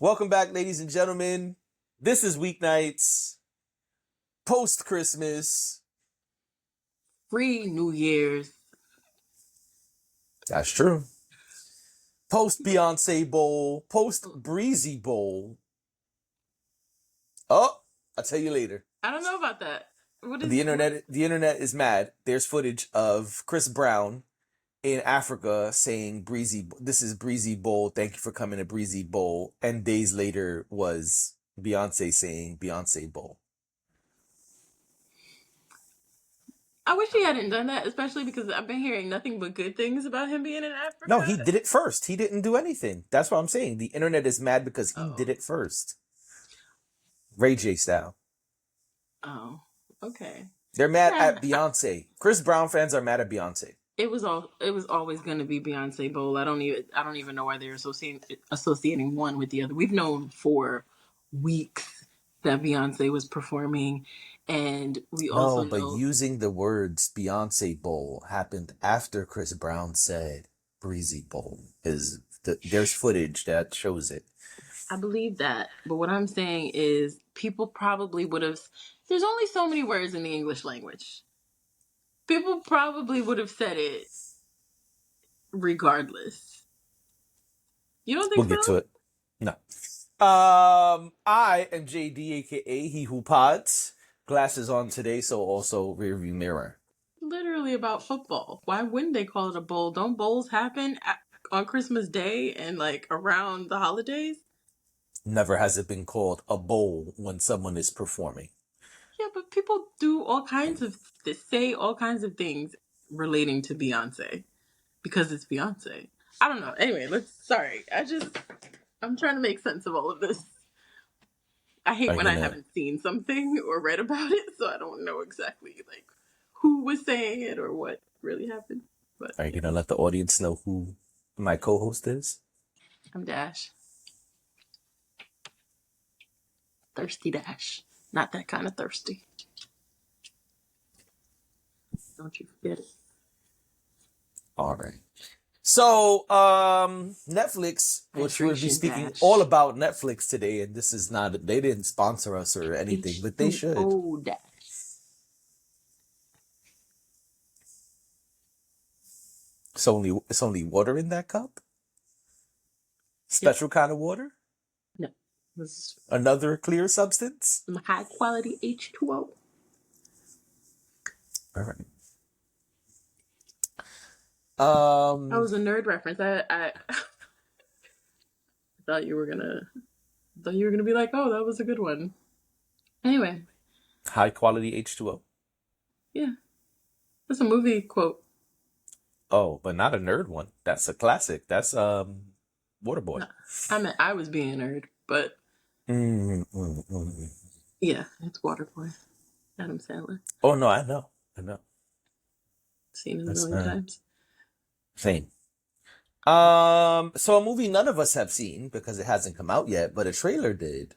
Welcome back, ladies and gentlemen. This is Weeknights, post-Christmas. Free New Year's. That's true. Post-Beyonce Bowl, post-Breezy Bowl. Oh, I'll tell you later. I don't know about that. The internet is mad. There's footage of Chris Brown in Africa saying this is Breezy Bowl. Thank you for coming to Breezy Bowl. And days later was Beyonce saying Beyonce Bowl. I wish he hadn't done that, especially because I've been hearing nothing but good things about him being in Africa. No, he did it first. He didn't do anything. That's what I'm saying. The internet is mad because he did it first. Ray J style. Oh, okay. They're mad at Beyonce. Chris Brown fans are mad at Beyonce. It was always going to be Beyonce Bowl. I don't even know why they're associating one with the other. We've known for weeks that Beyonce was performing, and we also know. But using the words Beyonce Bowl happened after Chris Brown said Breezy Bowl. There's footage that shows it. I believe that, but what I'm saying is people probably would have. There's only so many words in the English language. People probably would have said it regardless. You don't think we'll get to it. No. I am JD, aka He Who Pods. Glasses on today, so also rearview mirror. Literally about football. Why wouldn't they call it a bowl? Don't bowls happen on Christmas Day and like around the holidays? Never has it been called a bowl when someone is performing. Yeah, but people do say all kinds of things relating to Beyonce because it's Beyonce. I don't know. Anyway, I'm trying to make sense of all of this. I hate when I haven't seen something or read about it, so I don't know exactly like who was saying it or what really happened. But are you gonna let the audience know who my co-host is? I'm Dash. Thirsty Dash. Not that kind of thirsty. Don't you forget it. All right. So, Netflix, which we'll be speaking all about Netflix today, and this is not, they didn't sponsor us or anything, but they should. Oh, Dash. It's only water in that cup? Special kind of water? No. Another clear substance? High quality H2O. All right. That was a nerd reference. I thought you were gonna be like, oh, that was a good one. Anyway. High quality H2O. Yeah. That's a movie quote. Oh, but not a nerd one. That's a classic. That's Waterboy. No, I meant I was being a nerd, but yeah, it's Waterboy. Adam Sandler. Oh no, I know. Seen it a million times. Same. So a movie none of us have seen because it hasn't come out yet, but a trailer did.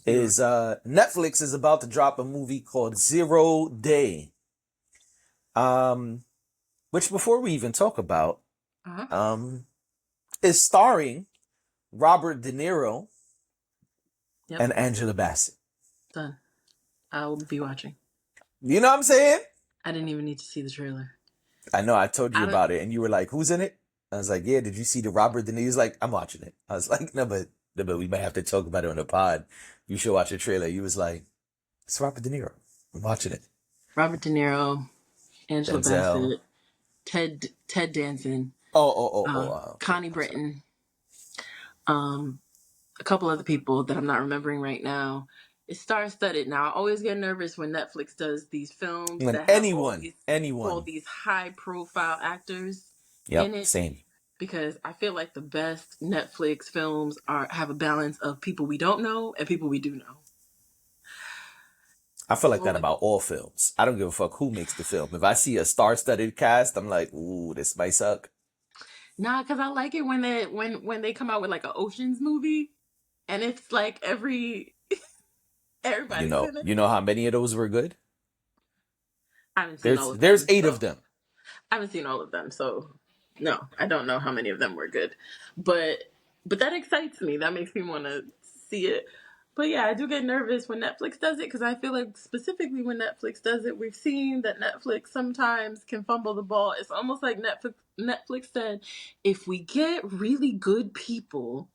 Is Netflix is about to drop a movie called 0 Day. Which before we even talk about, is starring Robert De Niro and Angela Bassett. Done. I will be watching. You know what I'm saying? I didn't even need to see the trailer. I know, I told you about it, and you were like, who's in it? I was like, yeah, did you see the Robert De Niro? He was like, I'm watching it. I was like, no, but we might have to talk about it on the pod. You should watch the trailer. You was like, it's Robert De Niro. I'm watching it. Robert De Niro, Angela Bassett, Ted Danson. Connie Britton. A couple other people that I'm not remembering right now. It's star-studded. Now, I always get nervous when Netflix does these films when that have all these high-profile actors in it. Same. Because I feel like the best Netflix films have a balance of people we don't know and people we do know. I feel like that about all films. I don't give a fuck who makes the film. If I see a star-studded cast, I'm like, ooh, this might suck. Nah, because I like it when they come out with like an Ocean's movie, and it's like everybody. You know how many of those were good? I haven't seen all of them. There's 8 of them. I haven't seen all of them, so no, I don't know how many of them were good. But But that excites me. That makes me want to see it. But yeah, I do get nervous when Netflix does it because I feel like specifically when Netflix does it, we've seen that Netflix sometimes can fumble the ball. It's almost like Netflix said, if we get really good people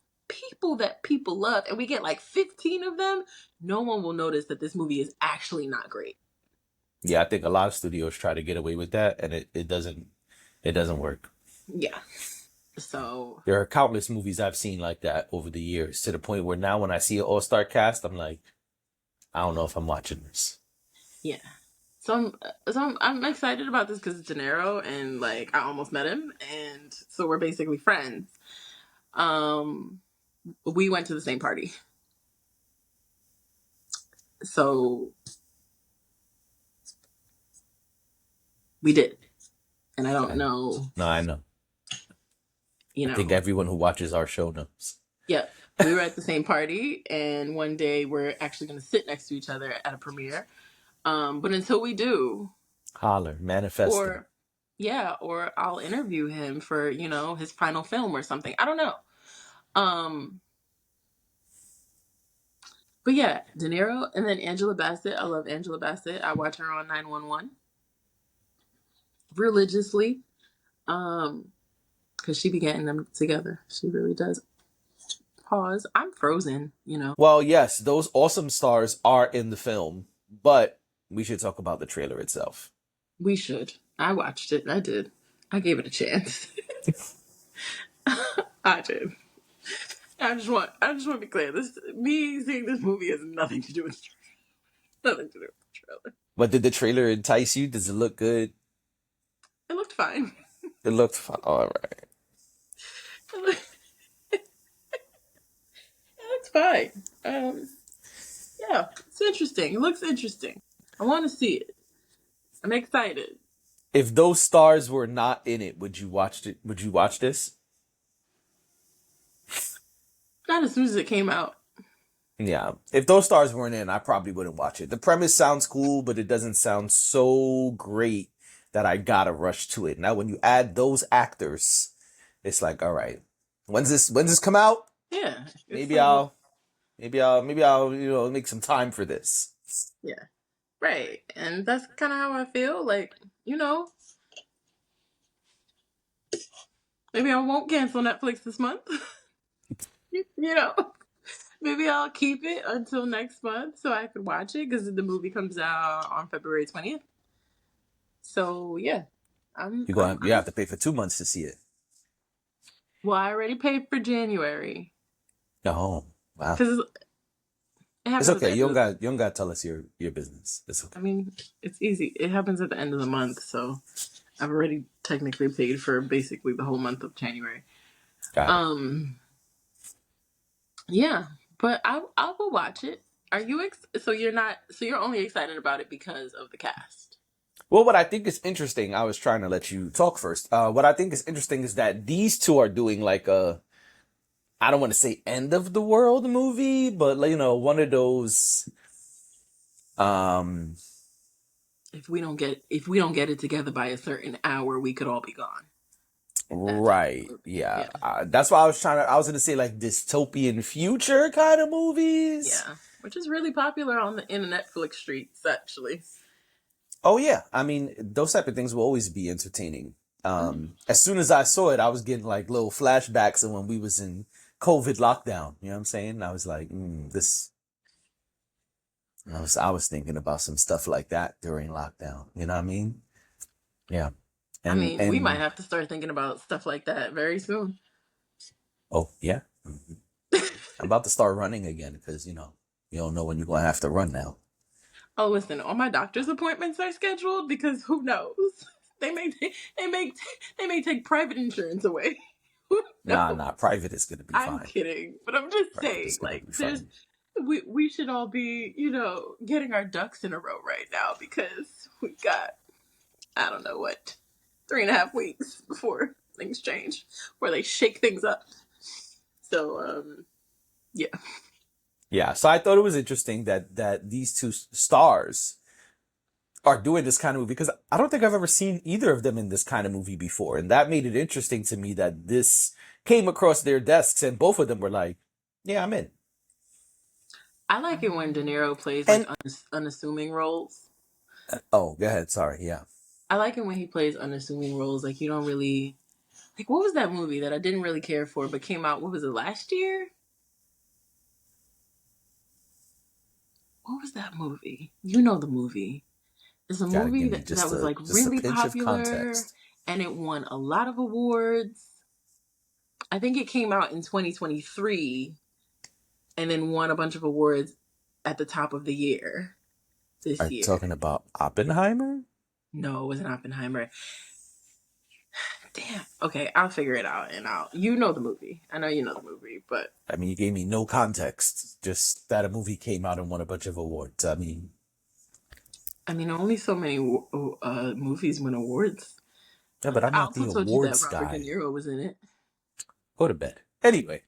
that people love, and we get like 15 of them, no one will notice that this movie is actually not great. Yeah, I think a lot of studios try to get away with that, and it doesn't work. Yeah. So There are countless movies I've seen like that over the years, to the point where now when I see an all-star cast, I'm like, I don't know if I'm watching this. yeah. I'm excited about this because it's DeNiro and like I almost met him and so we're basically friends. Um, we went to the same party, so we did, and I don't Okay. know, No, I know. you I think know, everyone who watches our show knows. yeah, we were at the same party, and one day we're actually going to sit next to each other at a premiere. But until we do, Holler, manifesting. or yeah, or I'll interview him for his final film or something. I don't know. Um, but yeah, De Niro and then Angela Bassett. I love Angela Bassett. I watch her on 911 religiously. Because she be getting them together. She really does. Pause. I'm frozen. Well, yes, those awesome stars are in the film, but we should talk about the trailer itself. We should. I watched it. I did. I gave it a chance. I did. I just want to be clear. This me seeing this movie has nothing to do with nothing to do with the trailer. But did the trailer entice you? Does it look good? It looked fine. It looked fine. All right. It looked, it looked fine. Um, yeah, it's interesting. It looks interesting. I want to see it. I'm excited. If those stars were not in it, would you watch it? Would you watch this? Not as soon as it came out. Yeah. If those stars weren't in, I probably wouldn't watch it. The premise sounds cool, but it doesn't sound so great that I gotta rush to it. Now, when you add those actors, it's like, all right, when's this come out? Yeah, it's Maybe like I'll make some time for this. yeah. Right. And that's kind of how I feel. Like, you know, maybe I won't cancel Netflix this month. you know, maybe I'll keep it until next month so I can watch it because the movie comes out on February 20th. So, yeah. I'm, I'm, You I'm, have to pay for 2 months to see it. well, I already paid for January Oh, wow. because it It's happens at the okay. end of the, You don't got to tell us your business. It's okay. I mean, it's easy. It happens at the end of the month. So I've already technically paid for basically the whole month of January. Got it. Um, Yeah, but I will watch it. Are you so you're only excited about it because of the cast? Well, what I think is interesting, I was trying to let you talk first. What I think is interesting is that these two are doing like I don't want to say end of the world movie, but like, one of those, um, If we don't get it together by a certain hour, we could all be gone. That type of right. movie. Yeah. Yeah, That's why I was going to say like dystopian future kind of movies. yeah, which is really popular on the internet Netflix streets actually. Oh yeah. I mean, those type of things will always be entertaining. Mm. As soon as I saw it, I was getting like little flashbacks of when we was in COVID lockdown. You know what I'm saying? I was like, this. I was thinking about some stuff like that during lockdown. You know what I mean? Yeah. I And mean, we might and have to start thinking about stuff like that very soon. oh yeah, I'm about to start running again because you don't know when you're gonna have to run now. Oh, listen, all my doctor's appointments are scheduled because who knows? They may they may they may take private insurance away. Who Nah, knows? nah. Private is gonna be I'm fine. kidding, but I'm just Private saying, is gonna like, be there's fine. we should all be, getting our ducks in a row right now because we got I don't know what 3.5 weeks before things change, where they shake things up. So, yeah, Yeah. So I thought it was interesting that these two stars are doing this kind of movie, because I don't think I've ever seen either of them in this kind of movie before. And that made it interesting to me that this came across their desks and both of them were like, yeah, I'm in. I like it when De Niro plays like And, unassuming roles. oh, go ahead. Sorry. Yeah. I like it when he plays unassuming roles. Like you don't really like what was that movie that I didn't really care for but came out what was it last year? What was that movie? You know the movie. It's a Gotta movie give me that was like just a really pinch of popular context. and it won a lot of awards. I think it came out in 2023 and then won a bunch of awards at the top of the year Are this you year. talking about Oppenheimer? No, it wasn't Oppenheimer. Damn. Okay, I'll figure it out and you know the movie. I know you know the movie, but I mean, you gave me no context. Just that a movie came out and won a bunch of awards. I mean only so many movies win awards. yeah, but I'm I not the also told you that awards Robert De guy. Niro was in it. Go to bed. Anyway,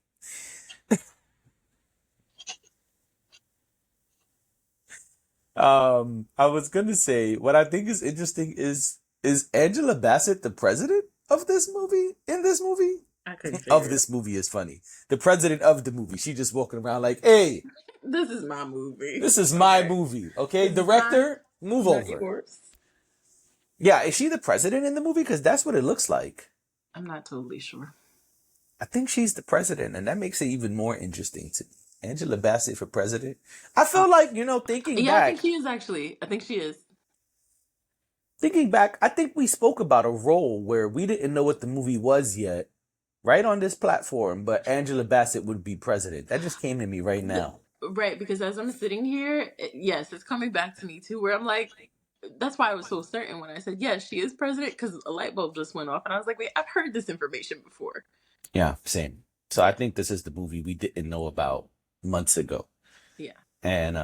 I was gonna say what I think is interesting is Angela Bassett the president of this movie in this movie? I couldn't Of figure it this movie is funny. The president of the movie. She just walking around like, hey, out. This is my movie. this is my Okay. movie. Okay, This is mine, director, move not over. yours. Yeah, is she the president in the movie? Because that's what it looks like. I'm not totally sure. I think she's the president, and that makes it even more interesting to me. Angela Bassett for president. I feel like, thinking Yeah, I think back, she is actually. I think she is. I think we spoke about a role where we didn't know what the movie was yet, right on this platform, but Angela Bassett would be president. That just came to me right now. Right, because as I'm sitting here, yes, it's coming back to me too, where I'm like, that's why I was so certain when I said, yes, she is president, because a light bulb just went off. And I was like, wait, I've heard this information before. Yeah, same. So I think this is the movie we didn't know about months ago. Yeah. And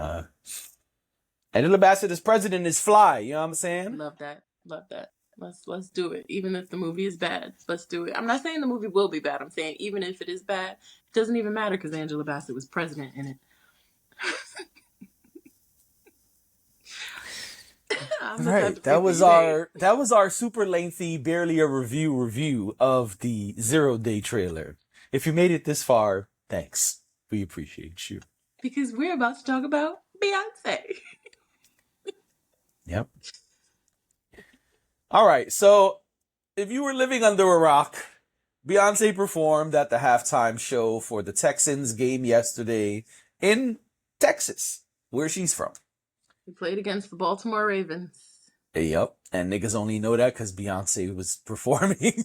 Angela Bassett as president is fly, you know what I'm saying? Love that. Love that. Let's do it. Even if the movie is bad, let's do it. I'm not saying the movie will be bad. I'm saying even if it is bad, it doesn't even matter because Angela Bassett was president in it. I'm All the type right, of people you hate. that was our super lengthy, barely a review of the 0 Day trailer. If you made it this far, thanks. We appreciate you. Because we're about to talk about Beyonce. Yep. All right, so if you were living under a rock, Beyonce performed at the halftime show for the Texans game yesterday in Texas, where she's from. We played against the Baltimore Ravens. Yep, and niggas only know that because Beyonce was performing.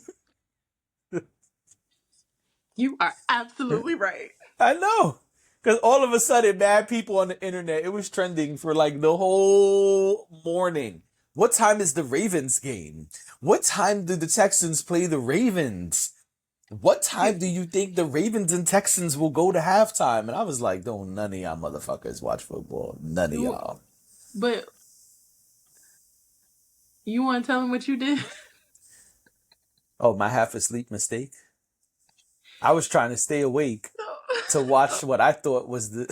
You are absolutely right. I know. Because all of a sudden, mad people on the internet, it was trending for like the whole morning. What time is the Ravens game? What time do the Texans play the Ravens? What time do you think the Ravens and Texans will go to halftime? And I was like, don't none of y'all motherfuckers watch football. None of y'all. But you want to tell them what you did? Oh, my half asleep mistake? I was trying to stay awake to watch what I thought was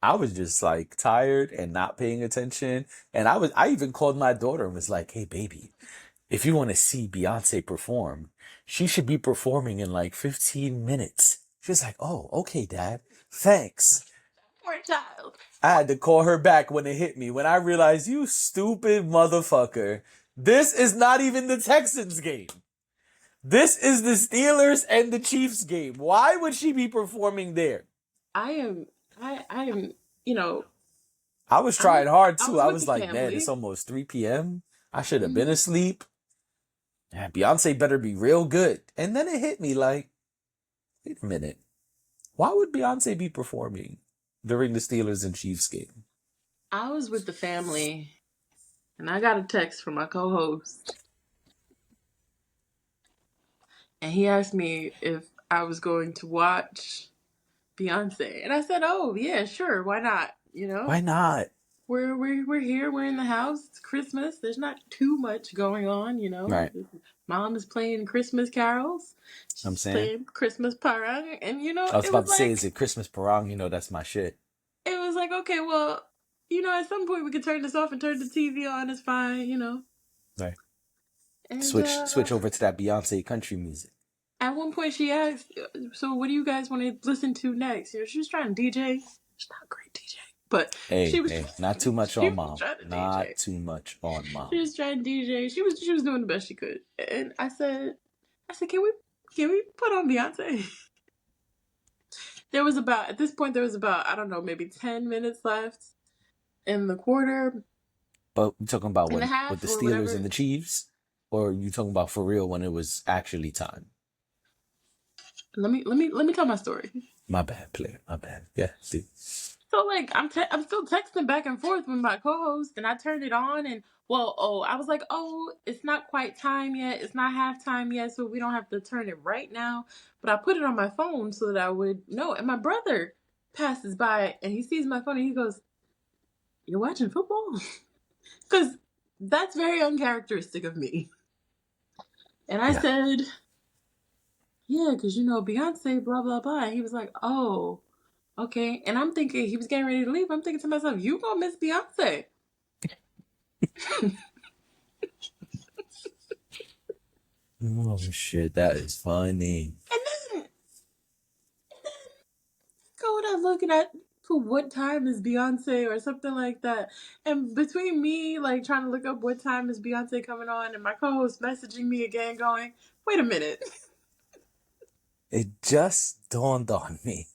I was just like tired and not paying attention. And I even called my daughter and was like, hey baby, if you want to see Beyonce perform, she should be performing in like 15 minutes. She was like, oh, okay, dad. Thanks. Poor child. I had to call her back when it hit me, when I realized, you stupid motherfucker, this is not even the Texans game. This is the Steelers and the Chiefs game. Why would she be performing there? I am, you know, I was trying hard I too. was I with was the like, man, family. it's almost 3 p.m. I should have been Mhm. asleep. Yeah, Beyonce better be real good. And then it hit me like, wait a minute. Why would Beyonce be performing during the Steelers and Chiefs game? I was with the family, and I got a text from my co-host, and he asked me if I was going to watch Beyonce, and I said, "Oh yeah, sure, why not? You know, Why not? we're here, we're in the house. It's Christmas. There's not too much going on, you know. Right. Mom is playing Christmas carols. I'm She's saying. playing Christmas parang, and I was it about was to say, like is it Christmas Parang? That's my shit. it was like okay, well, at some point we could turn this off and turn the TV on. It's fine. Right. And Switch over to that Beyonce country music. at one point she asked, "So what do you guys want to listen to next?" She was trying to DJ. She's not a great DJ, but Hey, not too much she on was mom. trying to Not DJ. too much on mom. She was trying to DJ. She was doing the best she could. And I said, can we put on Beyonce? At this point there was about, I don't know, maybe 10 minutes left in the quarter. But we talking about and a when half with the or Steelers whatever. and the Chiefs, or you talking about for real when it was actually time? Let me tell my story. My bad, player. My bad. Yeah, see. So like I'm still texting back and forth with my co-host, and I turned it on, and I was like, it's not quite time yet, it's not halftime yet, so we don't have to turn it right now. But I put it on my phone so that I would know. And my brother passes by and he sees my phone and he goes, "You're watching football?" Because that's very uncharacteristic of me. And I said, "Yeah, because Beyonce, blah blah blah." And he was like, "Oh. Okay." And I'm thinking, he was getting ready to leave. I'm thinking to myself, you gonna miss Beyonce. Oh shit, that is funny. And then going out looking at for what time is Beyonce or something like that. And between me like trying to look up what time is Beyonce coming on and my co-host messaging me again going, "Wait a minute. It just dawned on me.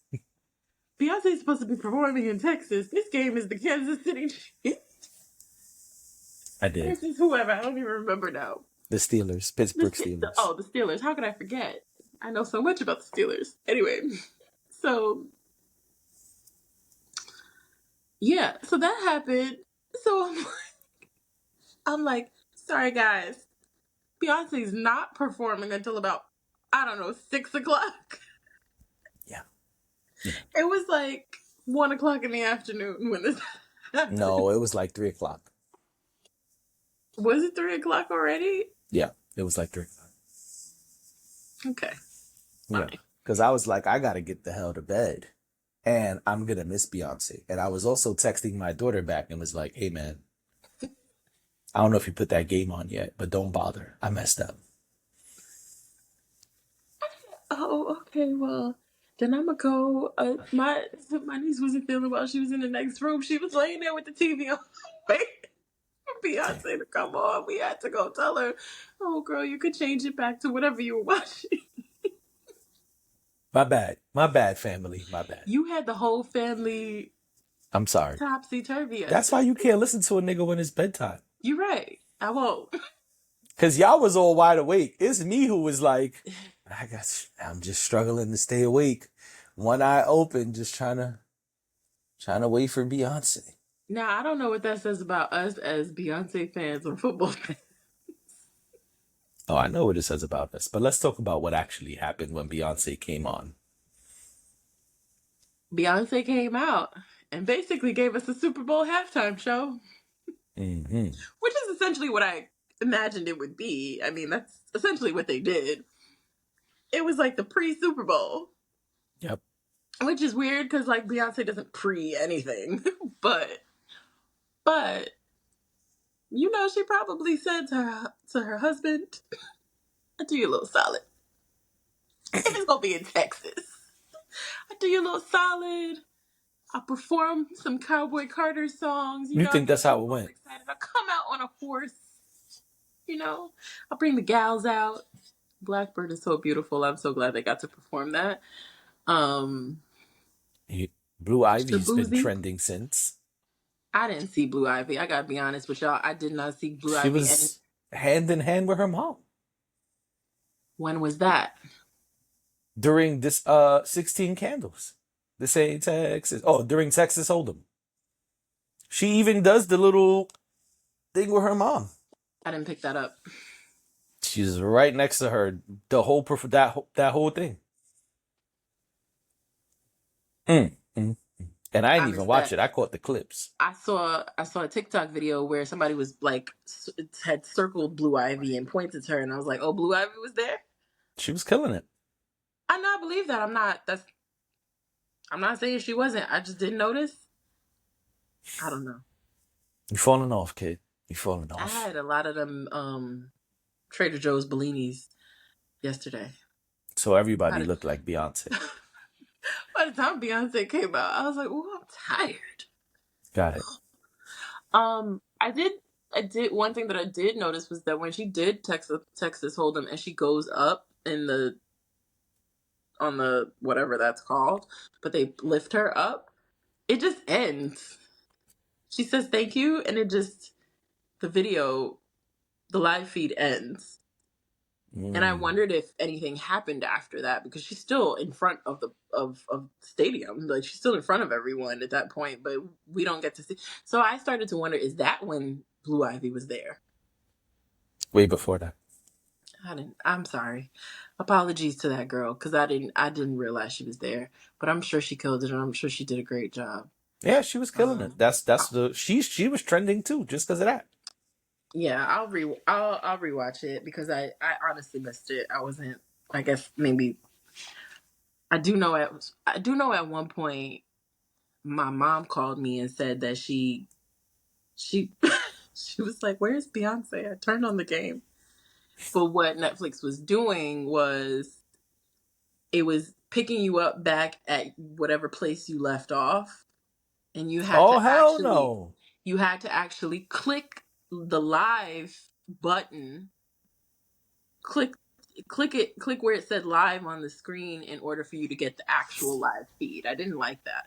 Beyonce's supposed to be performing in Texas. This game is the Kansas City I did. versus whoever. I don't even remember now. The Steelers, Pittsburgh Steelers. The Steelers. How could I forget? I know so much about the Steelers. Anyway, so yeah, so that happened. So I'm like, sorry guys, Beyonce's not performing until about, I don't know, 6:00. Yeah. It was like 1:00 in the afternoon when this happened. No, it was like 3:00. Was it 3:00 already? Yeah, it was like 3:00. Okay. Yeah, because I was like, I gotta get the hell to bed, and I'm gonna miss Beyonce. And I was also texting my daughter back and was like, "Hey man, I don't know if you put that game on yet, but don't bother. I messed up." Oh, okay. Well, then I'm gonna go. My niece wasn't feeling well. She was in the next room. She was laying there with the TV on, waiting for Beyonce to come on. We had to go tell her, "Oh, girl, you could change it back to whatever you were watching." My bad, family. My bad. You had the whole family. I'm sorry. Topsy-turvy. That's why you can't listen to a nigga when it's bedtime. You're right. I won't. Cause y'all was all wide awake. It's me who was like, I'm just struggling to stay awake. One eye open, just trying to wait for Beyonce. Now, I don't know what that says about us as Beyonce fans or football fans. Oh, I know what it says about us, but let's talk about what actually happened when Beyonce came on. Beyonce came out and basically gave us a Super Bowl halftime show. Mm-hmm. Which is essentially what I imagined it would be. I mean, that's essentially what they did. It was like the pre-Super Bowl. Yep. Which is weird because like Beyonce doesn't pre-anything. but she probably said to her husband, "I'll do you a little solid. If it's gonna be in Texas, I'll do you a little solid. I'll perform some Cowboy Carter songs. You think that's how it went? Excited. I'll come out on a horse. I'll bring the gals out. Blackbird is so beautiful. I'm so glad they got to perform that. Blue Ivy's been trending since. I didn't see Blue Ivy. I gotta be honest with y'all. I did not see Blue Ivy. She was hand in hand with her mom. When was that? During this 16 Candles. This ain't Texas. Oh, during Texas Hold'em. She even does the little thing with her mom. I didn't pick that up. She's right next to her. The whole that whole thing. And I didn't even watch it. I caught the clips. I saw a TikTok video where somebody was like had circled Blue Ivy and pointed to her, and I was like, "Oh, Blue Ivy was there." She was killing it. I know. I believe that. I'm not saying she wasn't. I just didn't notice. I don't know. You falling off, kid. You falling I off. had a lot of them Trader Joe's Bellinis yesterday. So By everybody the, looked like Beyonce. by the time Beyonce came out, I was like, "Oh, I'm tired." Got it. I did one thing that I did notice was that when she did Texas Hold'em and she goes up in the on the whatever that's called, but they lift her up, it just ends. She says thank you, and it just the video, the live feed ends. And I Mm. wondered if anything happened after that because she's still in front of the stadium, like she's still in front of everyone at that point, but we don't get to see. So I started to wonder: is that when Blue Ivy was there? Way before that. I didn't. I'm sorry. Apologies to that girl because I didn't realize she was there. But I'm sure she killed it, and I'm sure she did a great job. Yeah, she was killing it. Um, That's the she was trending too, just because of that. yeah, I'll rewatch it because I honestly missed it. I wasn't. I guess maybe I do know at one point my mom called me and said that she she was like, "Where's Beyonce?" I turned on the game, but what Netflix was doing was it was picking you up back at whatever place you left off, and Oh hell no. you had to actually click the live button, click click where it said live on the screen in order for you to get the actual live feed. I didn't like that.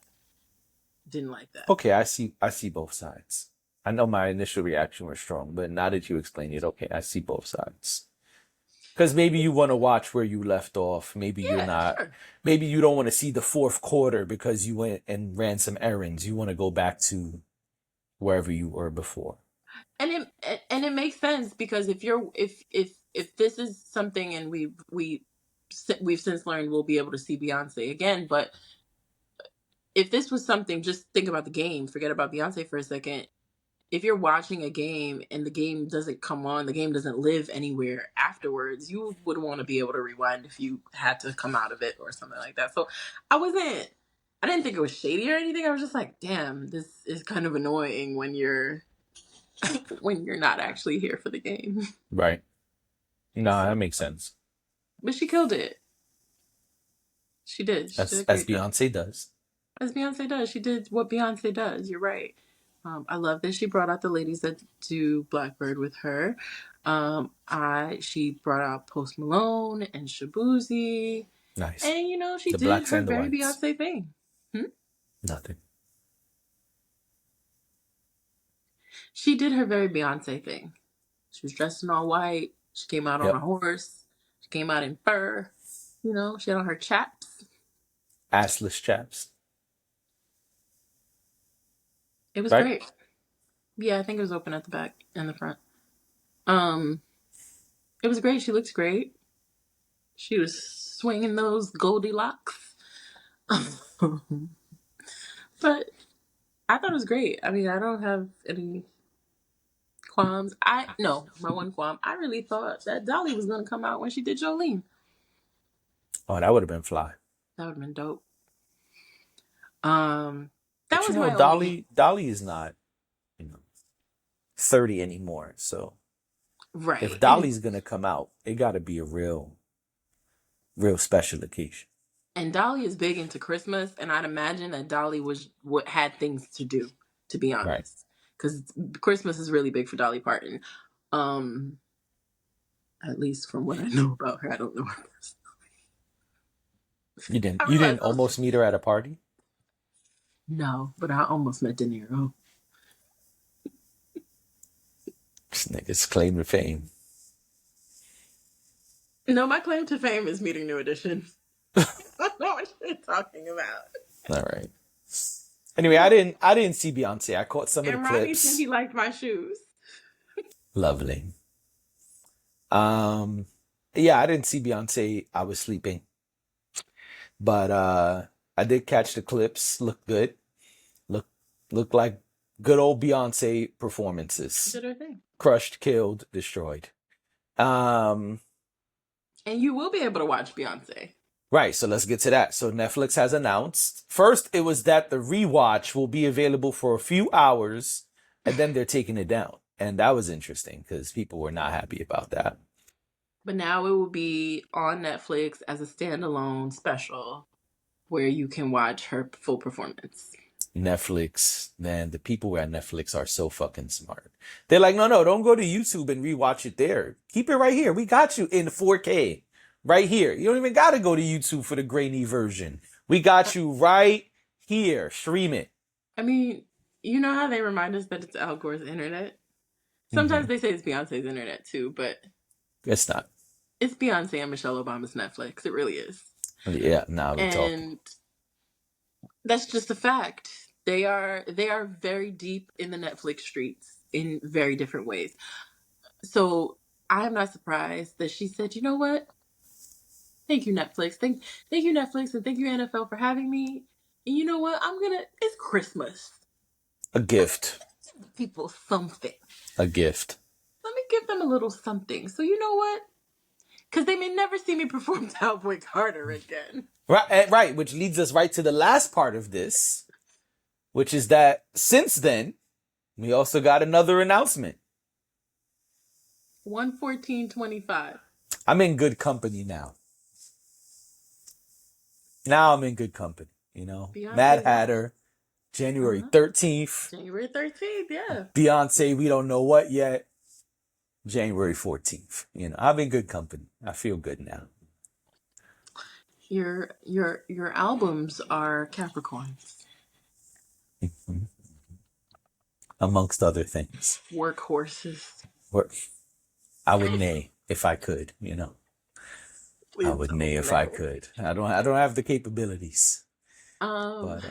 Didn't like that. Okay, I see both sides. I know my initial reaction was strong, but now that you explain it, okay, I see both sides. Because maybe you want to watch where you left off. Maybe you're Yeah, not. sure. Maybe you don't want to see the fourth quarter because you went and ran some errands. You want to go back to wherever you were before. And it makes sense because if this is something and we've since learned we'll be able to see Beyonce again, but if this was something, just think about the game, forget about Beyonce for a second. If you're watching a game and the game doesn't come on, the game doesn't live anywhere afterwards, you would want to be able to rewind if you had to come out of it or something like that. So I didn't think it was shady or anything. I was just like, damn, this is kind of annoying when you're when you're not actually here for the game. Right. No, So, that makes sense. but she killed it. She did. She did a As great job. Beyonce does. As Beyonce does. She did what Beyonce does. You're right. I love that she brought out the ladies that do Blackbird with her. She brought out Post Malone and Shabuzi, Nice. and she The did blacks her and the very whites. Beyonce thing. Hmm? Nothing. She did her very Beyonce thing. She was dressed in all white. She came out on a Yep. horse. She came out in fur. She had on her chaps. Assless chaps. It was Right? great. Yeah, I think it was open at the back and the front. Um, it was great. She looked great. She was swinging those Goldilocks. But I thought it was great. I mean, I don't have any qualms. I no, my one qualm. I really thought that Dolly was gonna come out when she did Jolene. Oh, that would have been fly. That would have been dope. Um, that But was my only Dolly is not, you know, 30 anymore. So if right. Dolly's gonna come out, it gotta be a real special occasion. And Dolly is big into Christmas, and I'd imagine that Dolly was what had things to do. To be Right. honest, because Christmas is really big for Dolly Parton. Um, at least from what I know about her, I don't know her personally. I You realize didn't those. almost meet her at a party? No, but I almost met DeNiro. This nigga's claim to fame. No, my claim to fame is meeting New Edition. I don't know what you're talking about. All right. Anyway, I didn't see Beyonce. I caught some of the And Ronnie said clips. he liked my shoes. Lovely. Um yeah, I didn't see Beyonce. I was sleeping. But I did catch the clips. Looked good. Look looked like good old Beyonce She performances. did her thing. Crushed, killed, destroyed. Um And you will be able to watch Beyonce. Right, so let's get to that. So Netflix has announced first it was that the rewatch will be available for a few hours and then they're taking it down. And that was interesting because people were not happy about that. But now it will be on Netflix as a standalone special where you can watch her full performance. Netflix, man, the people at Netflix are so fucking smart. They're like, no, don't go to YouTube and rewatch it there. Keep it right here. We got you in 4K right here. You don't even got to go to YouTube for the grainy version. We got you right here. Stream it. I mean, you know how they remind us that it's Al Gore's internet? Sometimes Mm-hmm. they say it's Beyonce's internet too, but It's not. it's Beyonce and Michelle Obama's Netflix. It really is. Yeah, now we're talking. And that's just a fact. They are very deep in the Netflix streets in very different ways. So I'm not surprised that she said, you know what? Thank you, Netflix. Thank you, Netflix, and thank you, NFL, for having me. And you know what? It's Christmas. A gift. People something. A gift. Let me give them a little something. So you know what? Because they may never see me perform Cowboy Carter again. Right, which leads us right to the last part of this, which is that since then, we also got another announcement. 114.25. I'm in good company now. Now I'm in good company, you know. Beyonce Mad Hatter, January 13th. January 13th, yeah. Beyonce, we don't know what yet. January 14th. You know, I'm in good company. I feel good now. Your albums are Capricorns. Mm-hmm. Amongst other things. Workhorses. I would neigh if I could, you know. Please I would neigh if I could. I don't have the capabilities. But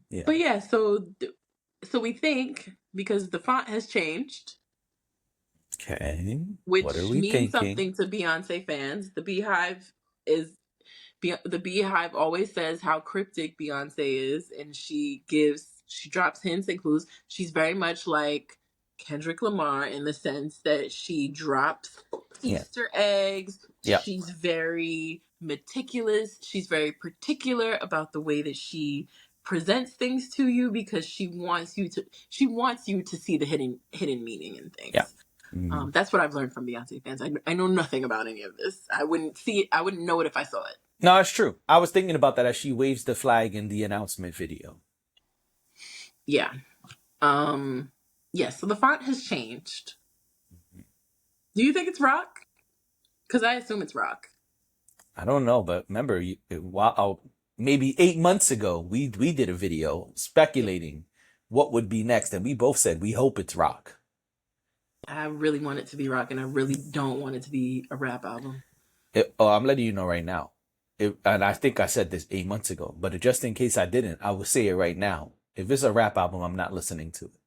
yeah. But yeah, so we think because the font has changed. Okay. Which what are we means thinking? something to Beyonce fans. The Beehive always says how cryptic Beyonce is, and she drops hints and clues. She's very much like Kendrick Lamar in the sense that she drops Easter eggs. Yeah. She's very meticulous. She's very particular about the way that she presents things to you because she wants you to see the hidden meaning in things. Yeah. That's what I've learned from Beyonce fans. I know nothing about any of this. I wouldn't see it. I wouldn't know it if I saw it. No, it's true. I was thinking about that as she waves the flag in the announcement video. Yeah. Yeah, so the font has changed. Do you think it's rock? Because I assume it's rock. I don't know, but remember, maybe 8 months ago, we did a video speculating what would be next, and we both said we hope it's rock. I really want it to be rock, and I really don't want it to be a rap album. I'm letting you know right now. And I think I said this 8 months ago, but just in case I didn't, I will say it right now. If it's a rap album, I'm not listening to it.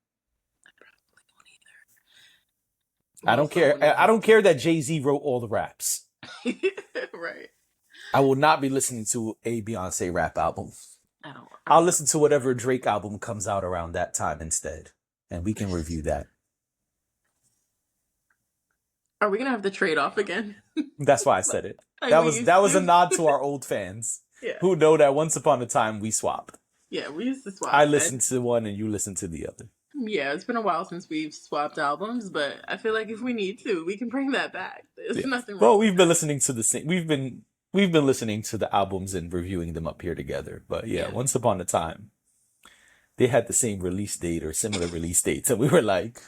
I probably won't either. I don't care. I don't care that Jay-Z wrote all the raps. Right. I will not be listening to a Beyonce rap album. I'll listen to whatever Drake album comes out around that time instead, and we can review that. Are we gonna have to trade off again? That's why I said it. Like that was a nod to our old fans who know that once upon a time we swapped. Yeah, we used to swap. I listened to one and you listened to the other. Yeah, it's been a while since we've swapped albums, but I feel like if we need to, we can bring that back. There's nothing wrong. Well, we've been listening to the same. We've been listening to the albums and reviewing them up here together. But yeah, once upon a time, they had the same release date or similar release dates, and we were like,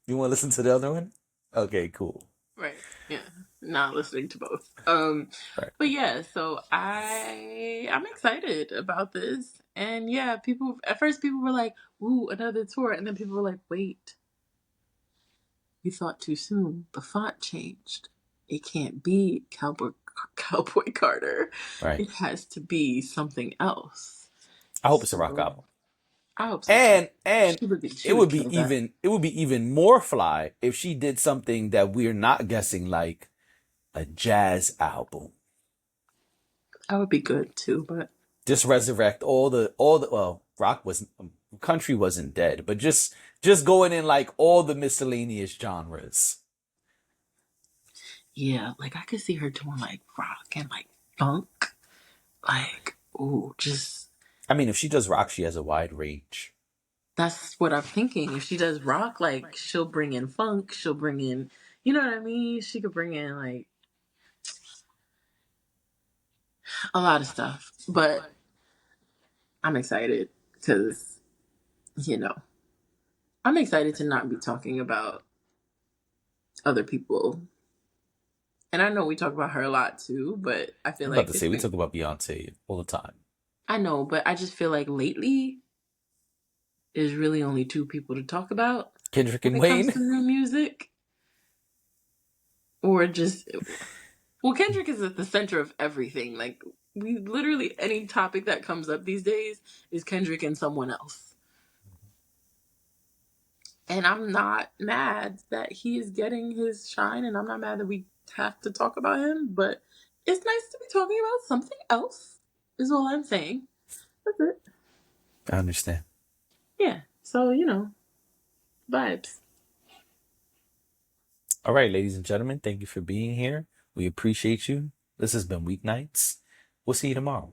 "You want to listen to the other one? Okay, cool." Right. Yeah. Not listening to both. Right. But yeah, so I'm excited about this. And yeah, at first people were like, "Ooh, another tour," and then people were like, "Wait, you thought too soon. The font changed. It can't be Cowboy Carter. Right. It has to be something else." I hope it's a rock album. I hope so. And it would be even more fly if she did something that we're not guessing, like a jazz album. That would be good too, but just resurrect all the country wasn't dead, but just going in like all the miscellaneous genres. Yeah, like I could see her doing like rock and like funk. Like, ooh, just I mean, if she does rock, she has a wide range. that's what I'm thinking. If she does rock, like she'll bring in funk, she'll bring in, you know what I mean? She could bring in like a lot of stuff. But I'm excited because, you know, I'm excited to not be talking about other people. And I know we talk about her a lot too, but I feel I'm about like to it's say we been, talk about Beyonce all the time. I know, but I just feel like lately there's really only two people to talk about Kendrick when and it comes Wayne. to new music. Or just, well, Kendrick is at the center of everything. Like, we literally, any topic that comes up these days is Kendrick and someone else. And I'm not mad that he is getting his shine, and I'm not mad that we have to talk about him, but it's nice to be talking about something else, is all I'm saying. That's it. I understand. Yeah. So, vibes. All right, ladies and gentlemen, thank you for being here. We appreciate you. This has been Weeknights. We'll see you tomorrow.